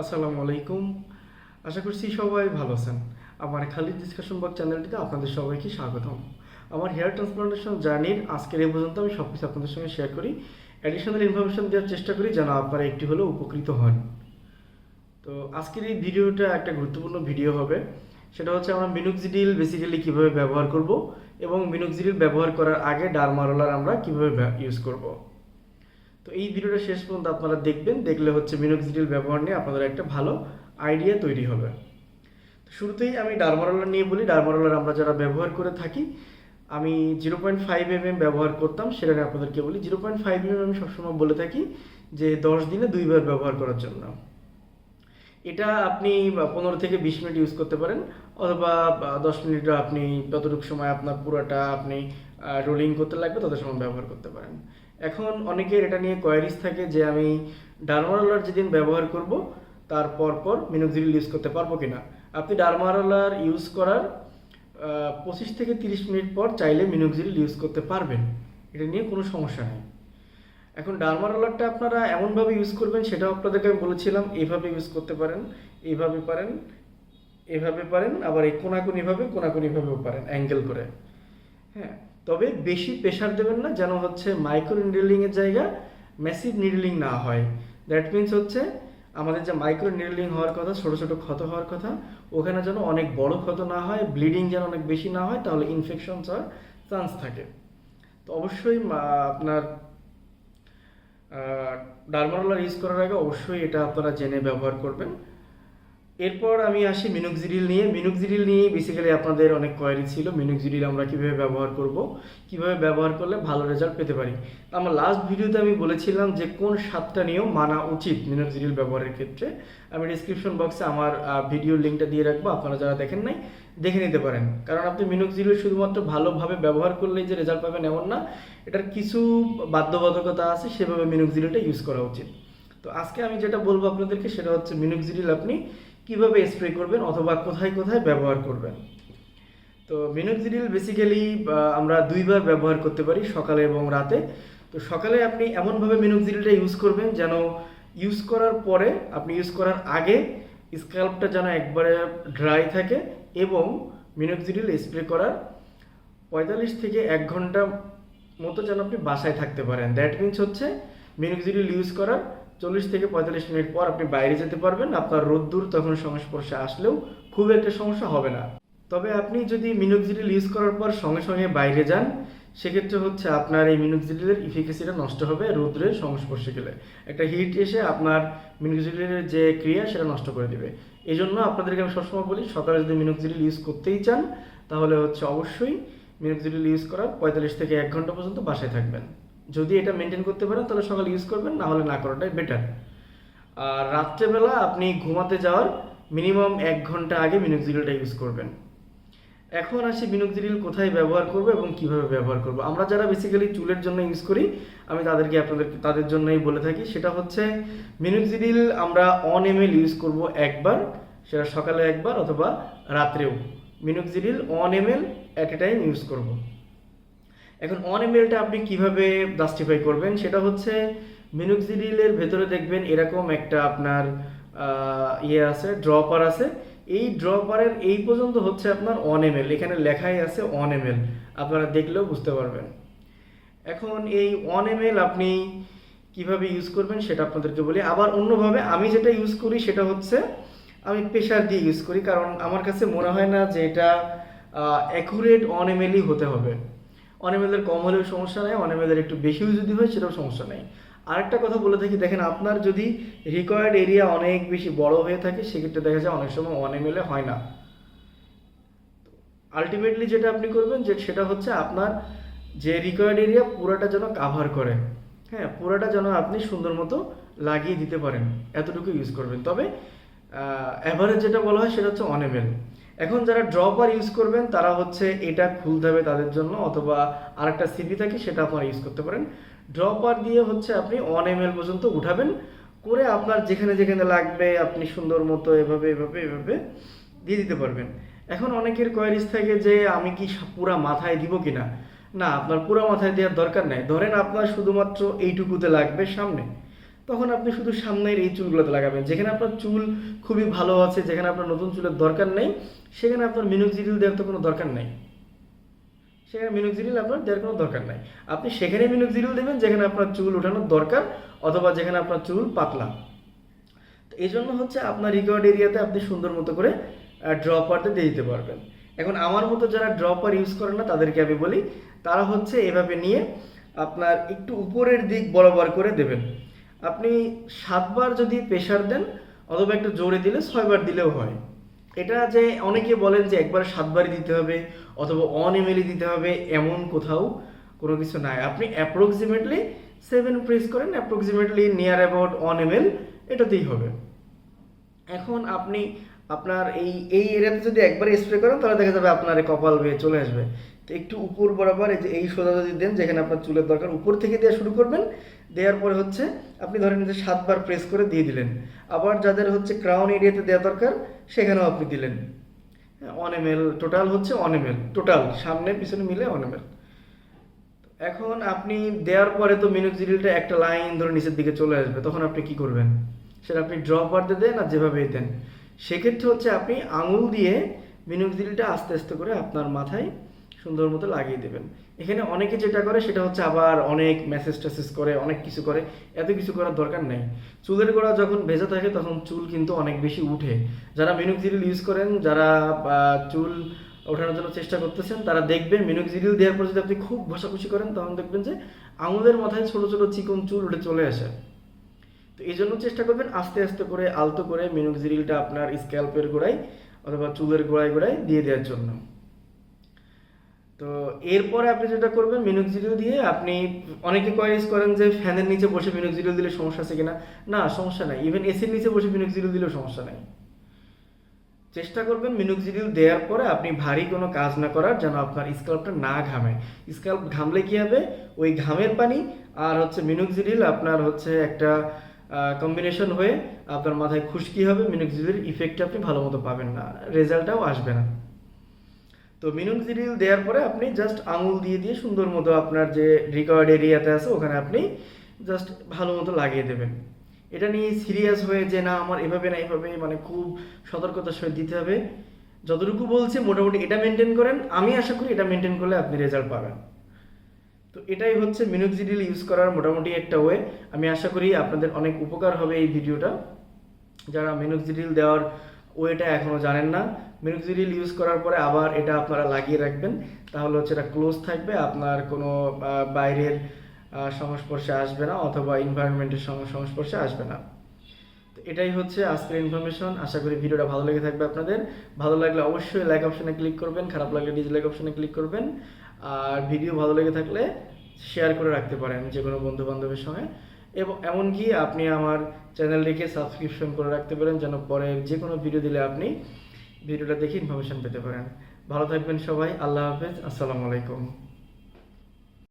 আসসালামু আলাইকুম। আশা করছি সবাই ভালো আছেন। আমার খালিদ ডিসকাশন বক্স চ্যানেলটিতে আপনাদের সবাইকে স্বাগতম। আমার হেয়ার ট্রান্সপ্লান্টেশন জার্নির আজকের এই পর্যন্ত আমি সব কিছু আপনাদের সঙ্গে শেয়ার করি, অ্যাডিশনাল ইনফরমেশন দেওয়ার চেষ্টা করি যেন আপনারা একটু হলেও উপকৃত হন। তো আজকের এই ভিডিওটা একটা গুরুত্বপূর্ণ ভিডিও হবে। সেটা হচ্ছে আমরা মিনোক্সিডিল বেসিক্যালি কীভাবে ব্যবহার করব এবং মিনোক্সিডিল ব্যবহার করার আগে ডার্মা রোলার আমরা কীভাবে ইউজ করব। তো এই ভিডিওটা শেষ পর্যন্ত আপনারা দেখবেন, দেখলে হচ্ছে মিনোক্সিডিল ব্যবহার নিয়ে আপনাদের একটা ভালো আইডিয়া তৈরি হবে। তো শুরুতেই আমি ডার্মা রোলার নিয়ে বলি। ডার্মা রোলার আমরা যারা ব্যবহার করে থাকি, আমি 0.5 mm ব্যবহার করতাম, সেটা নিয়ে আপনাদেরকে বলি। 0.5 mm আমি সবসময় বলে থাকি যে 10 দিনে 2বার ব্যবহার করার জন্য। এটা আপনি 15 থেকে 20 মিনিট ইউজ করতে পারেন, অথবা 10 মিনিট আপনি যতটুকু সময় আপনার পুরোটা আপনি রোলিং করতে লাগবে তত সময় ব্যবহার করতে পারেন। এখন অনেকের এটা নিয়ে কোয়ারিজ থাকে যে আমি ডার্মা রোলার যেদিন ব্যবহার করব তার পর মিনোক্সিডিল ইউজ করতে পারবো কিনা। আপনি ডার্মা রোলার ইউজ করার 25 থেকে 30 মিনিট পর চাইলে মিনোক্সিডিল ইউজ করতে পারবেন, এটা নিয়ে কোনো সমস্যা নেই। এখন ডার্মা রোলারটা আপনারা এমনভাবে ইউজ করবেন, সেটাও আপনাদেরকে আমি বলেছিলাম। এইভাবে ইউজ করতে পারেন, এইভাবে পারেন, এভাবে পারেন, আবার এই কোনাকুনিভাবেও পারেন, অ্যাঙ্গেল করে। হ্যাঁ, তবে বেশি প্রেশার দেবেন না, যেন হচ্ছে মাইক্রো নিডলিংয়ের জায়গা ম্যাসিভ নিডলিং না হয়। দ্যাট মিনস হচ্ছে আমাদের যে মাইক্রো নিডলিং হওয়ার কথা, ছোটো ছোটো ক্ষত হওয়ার কথা, ওখানে যেন অনেক বড় ক্ষত না হয়, ব্লিডিং যেন অনেক বেশি না হয়, তাহলে ইনফেকশন হওয়ার চান্স থাকে। তো অবশ্যই আপনার ডার্মা রোলার ইউজ করার আগে অবশ্যই এটা আপনারা জেনে ব্যবহার করবেন। এরপর আমি আসি মিনোক্সিডিল নিয়ে। মিনোক্সিডিল নিয়ে বেসিক্যালি আপনাদের অনেক কোয়ারি ছিল, মিনোক্সিডিল আমরা কীভাবে ব্যবহার করব, কীভাবে ব্যবহার করলে ভালো রেজাল্ট পেতে পারি। আমার লাস্ট ভিডিওতে আমি বলেছিলাম যে কোন 7টা নিয়ম মানা উচিত মিনোক্সিডিল ব্যবহারের ক্ষেত্রে। আমি ডিসক্রিপশন বক্সে আমার ভিডিওর লিঙ্কটা দিয়ে রাখবো, আপনারা যারা দেখেন নাই দেখে নিতে পারেন। কারণ আপনি মিনোক্সিডিল শুধুমাত্র ভালোভাবে ব্যবহার করলেই যে রেজাল্ট পাবেন এমন না, এটার কিছু বাধ্যবাধকতা আছে, সেভাবে মিনোক্সিডিলটা ইউজ করা উচিত। তো আজকে আমি যেটা বলবো আপনাদেরকে সেটা হচ্ছে মিনোক্সিডিল আপনি কিভাবে স্প্রে করবেন অথবা কোথায় কোথায় ব্যবহার করবেন। তো মিনোক্সিডিল বেসিক্যালি আমরা 2বার ব্যবহার করতে পারি, সকালে এবং রাতে। তো সকালে আপনি এমনভাবে মিনোক্সিডিলটা ইউজ করবেন যেন ইউজ করার পরে, আপনি ইউজ করার আগে স্ক্যাল্পটা যেন একবারে ড্রাই থাকে, এবং মিনোক্সিডিল স্প্রে করার 45 থেকে 1 ঘন্টা মতো যেন আপনি বাসায় থাকতে পারেন। দ্যাট মিনস হচ্ছে মিনোক্সিডিল ইউজ করার 40 থেকে 45 মিনিট পর আপনি বাইরে যেতে পারবেন। আপনার রোদ্দুর তখন সংস্পর্শে আসলেও খুব একটা সমস্যা হবে না। তবে আপনি যদি মিনোক্সিডিল ইউজ করার পর সঙ্গে সঙ্গে বাইরে যান, সেক্ষেত্রে হচ্ছে আপনার এই মিনোক্সিডিলের ইফিকেসিটা নষ্ট হবে। রোদ্রের সংস্পর্শে গেলে একটা হিট এসে আপনার মিনোক্সিডিলের যে ক্রিয়া সেটা নষ্ট করে দেবে। এই জন্য আপনাদেরকে আমি সবসময় বলি, সকালে যদি মিনোক্সিডিল ইউজ করতেই চান তাহলে হচ্ছে অবশ্যই মিনোক্সিডিল ইউজ করার 45 থেকে 1 ঘন্টা পর্যন্ত বাসায় থাকবেন। যদি এটা মেনটেন করতে পারেন তাহলে সকালে ইউজ করবেন, না হলে না করাটাই বেটার। আর রাত্রেবেলা আপনি ঘুমাতে যাওয়ার মিনিমাম 1 ঘন্টা আগে মিনোক্সিডিলটা ইউজ করবেন। এখন আসি মিনোক্সিডিল কোথায় ব্যবহার করব এবং কিভাবে ব্যবহার করব। আমরা যারা বেসিক্যালি চুলের জন্য ইউজ করি, আমি তাদের জন্যই বলে থাকি। সেটা হচ্ছে মিনোক্সিডিল আমরা 1 ml ইউজ করব একবার, সেটা সকালে একবার অথবা রাত্রেও। Minoxidil 1 ml at a time use করব। এখন 1 mlটা আপনি কিভাবে জাস্টিফাই করবেন, সেটা হচ্ছে মিনোক্সিডিলের ভেতরে দেখবেন এরকম একটা আপনার আছে, ড্রপার আছে। এই ড্রপারের এই পর্যন্ত হচ্ছে আপনার 1 ml, এখানে লেখাই আছে 1 ml, আপনারা দেখলেও বুঝতে পারবেন। এখন এই 1 ml আপনি কিভাবে ইউজ করবেন সেটা আপনাদেরকে বলি। আবার অন্যভাবে আমি যেটা ইউজ করি সেটা হচ্ছে আমি প্রেশার দিয়ে ইউজ করি, কারণ আমার কাছে মনে হয় না যে এটা অ্যাকুরেট 1 ml হতে হবে। 1 ml কম হলেও সমস্যা নেই, 1 ml একটু বেশিও যদি হয় সেটাও সমস্যা নেই। আরেকটা কথা বলে থাকি, দেখেন আপনার যদি রিকোয়ার্ড এরিয়া অনেক বেশি বড় হয়ে থাকে, সেক্ষেত্রে দেখা যায় অনেক সময় 1 ml হয় না। আলটিমেটলি যেটা আপনি করবেন সেটা হচ্ছে আপনার যে রিকোয়ার্ড এরিয়া পুরোটা যেন কাভার করে। হ্যাঁ, পুরোটা যেন আপনি সুন্দর মতো লাগিয়ে দিতে পারেন, এতটুকু ইউজ করবেন। তবে অ্যাভারেজ যেটা বলা হয় সেটা হচ্ছে 1 ml। এখন যারা ড্রপার ইউজ করবেন তারা হচ্ছে এটা খুলতে হবে তাদের জন্য, অথবা আরেকটা সিপি থাকে সেটা আপনারা ইউজ করতে পারেন। ড্রপার দিয়ে হচ্ছে আপনি 1 ml পর্যন্ত উঠাবেন, করে আপনার যেখানে যেখানে লাগবে আপনি সুন্দর মতো এভাবে এভাবে এভাবে দিয়ে দিতে পারবেন। এখন অনেকের কোয়ারিজ থাকে যে আমি কি পুরা মাথায় দিব কিনা। না, আপনার পুরা মাথায় দেওয়ার দরকার নেই। ধরেন আপনার শুধুমাত্র এইটুকুতে লাগবে সামনে, তখন আপনি শুধু সামনের এই চুলগুলোতে লাগাবেন। যেখানে আপনার চুল খুবই ভালো আছে, যেখানে আপনার নতুন চুলের দরকার নেই, সেখানে আপনার মিনোক্সিডিল দেওয়ার তো কোনো দরকার নেই। সেখানে মিনোক্সিডিল আপনার দেওয়ার কোনো দরকার নাই। আপনি সেখানে মিনোক্সিডিল দেবেন যেখানে আপনার চুল ওঠানোর দরকার, অথবা যেখানে আপনার চুল পাতলা। তো এই জন্য হচ্ছে আপনার রিকোয়ার্ড এরিয়াতে আপনি সুন্দর মতো করে ড্রপারতে দিয়ে দিতে পারবেন। এখন আমার মতো যারা ড্রপার ইউজ করে না তাদেরকে আমি বলি, তারা হচ্ছে এভাবে নিয়ে আপনার একটু উপরের দিক বরাবর করে দেবেন। আপনি 7 বার যদি প্রেশার দেন, অথবা একটু জোরে দিলে 6 বার দিলেও হয়। এটা যে অনেকে বলেন যে একবার 7 বারই দিতে হবে অথবা 1 ml দিতে হবে, এমন কোথাও কোনো কিছু নাই। আপনি অ্যাপ্রক্সিমেটলি 7 প্রেস করেন, অ্যাপ্রক্সিমেটলি নিয়ার অ্যাবাউট 1 ml এটাতেই হবে। এখন আপনি আপনার এই এরিয়াতে যদি একবার স্প্রে করেন তাহলে দেখা যাবে আপনার এই কপাল বেয়ে চলে আসবে। তো একটু উপর বরাবর এই যে এই সোজা যদি দেন যেখানে আপনার চুলের দরকার, উপর থেকে দেওয়া শুরু করবেন। দেওয়ার পরে হচ্ছে আপনি ধরেন যে 7 বার প্রেস করে দিয়ে দিলেন। আবার যাদের হচ্ছে ক্রাউন এরিয়াতে দেওয়া দরকার সেখানেও আপনি দিলেন। 1 ml টোটাল হচ্ছে 1 ml টোটাল সামনে পিছনে মিলে 1 ml। এখন আপনি দেওয়ার পরে তো মিনোক্সিডিলটা একটা লাইন ধরে নিচের দিকে চলে আসবে, তখন আপনি কি করবেন? সেটা আপনি ড্রপার দিয়ে দেন আর যেভাবেই দেন, সেক্ষেত্রে হচ্ছে আপনি আঙুল দিয়ে মিনোক্সিডিলটা আস্তে আস্তে করে আপনার মাথায় সুন্দর মতো লাগিয়ে দেবেন। এখানে অনেকে যেটা করে সেটা হচ্ছে আবার অনেক মেসেজ টেসেজ করে, অনেক কিছু করে। এত কিছু করার দরকার নেই। চুলের গোড়া যখন ভেজা থাকে তখন চুল কিন্তু অনেক বেশি উঠে। যারা মিনোক্সিডিল ইউজ করেন, যারা চুল ওঠানোর জন্য চেষ্টা করতেছেন, তারা দেখবেন মিনোক্সিডিল দেওয়ার পর যদি আপনি খুব ঘষাঘষি করেন তখন দেখবেন যে আঙুলের মাথায় ছোট ছোট চিকন চুল উঠে চলে আসে। তো এই জন্য চেষ্টা করবেন আস্তে আস্তে করে আলতো করে মিনোক্সিডিলটা আপনার স্ক্যাল্পের গোড়ায় অথবা চুলের গোড়ায় গোড়ায় দিয়ে দেওয়ার জন্য। তো এরপরে আপনি যেটা করবেন, মিনোক্সিডিল দিয়ে আপনি অনেকে কোয়ারিজ করেন যে ফ্যানের নিচে বসে মিনোক্সিডিল দিলে সমস্যা আছে কিনা। না, সমস্যা নাই। ইভেন এসির নিচে বসে মিনোক্সিডিল দিলেও সমস্যা নাই। চেষ্টা করবেন মিনোক্সিডিল দেওয়ার পরে আপনি ভারী কোনো কাজ না করার, যেন আপনার স্ক্যাল্পটা না ঘামে। স্ক্যাল্প ঘামলে কি হবে, ওই ঘামের পানি আর হচ্ছে মিনোক্সিডিল আপনার হচ্ছে একটা কম্বিনেশন হয়ে আপনার মাথায় খুশকি হবে। মিনোক্সিডিলের ইফেক্টটা আপনি ভালো মতো পাবেন না, রেজাল্টটাও আসবে না। তো মিনোক্সিডিল দেওয়ার পরে আপনি জাস্ট আঙুল দিয়ে দিয়ে সুন্দর মতো আপনার যে রিকভার্ড এরিয়াতে আছে ওখানে আপনি জাস্ট ভালো মতো লাগিয়ে দেবেন। এটা নিয়ে সিরিয়াস হয়ে যে না আমার এভাবে না এভাবে, মানে খুব সতর্কতার সহিত দিতে হবে। যতটুকু বলছে মোটামুটি এটা মেনটেন করেন, আমি আশা করি এটা মেনটেন করলে আপনি রেজাল্ট পাবেন। তো এটাই হচ্ছে মিনোক্সিডিল ইউজ করার মোটামুটি একটা ওয়ে। আমি আশা করি আপনাদের অনেক উপকার হবে এই ভিডিওটা। যারা মিনোক্সিডিল দেওয়ার ওয়েটা এখনও জানেন না, মিনোক্সিডিল ইউজ করার পরে আবার এটা আপনারা লাগিয়ে রাখবেন, তাহলে হচ্ছে এটা ক্লোজ থাকবে, আপনার কোনো বাইরের সংস্পর্শে আসবে না অথবা এনভায়রনমেন্টের সংস্পর্শে আসবে না। তো এটাই হচ্ছে আজকের ইনফরমেশন। আশা করি ভিডিওটা ভালো লেগে থাকবে আপনাদের। ভালো লাগলে অবশ্যই লাইক অপশনে ক্লিক করবেন, খারাপ লাগলে ডিসলাইক অপশনে ক্লিক করবেন। আর ভিডিও ভালো লেগে থাকলে শেয়ার করে রাখতে পারেন যে কোনো বন্ধু বান্ধবের সঙ্গে, এবং এমনকি আপনি আমার চ্যানেলটিকে সাবস্ক্রিপশন করে রাখতে পারেন, যেন পরে যে কোনো ভিডিও দিলে আপনি ভিডিওটা দেখে ইনফরমেশন পেতে পারেন। ভালো থাকবেন সবাই। আল্লাহ হাফেজ। আসসালামু আলাইকুম।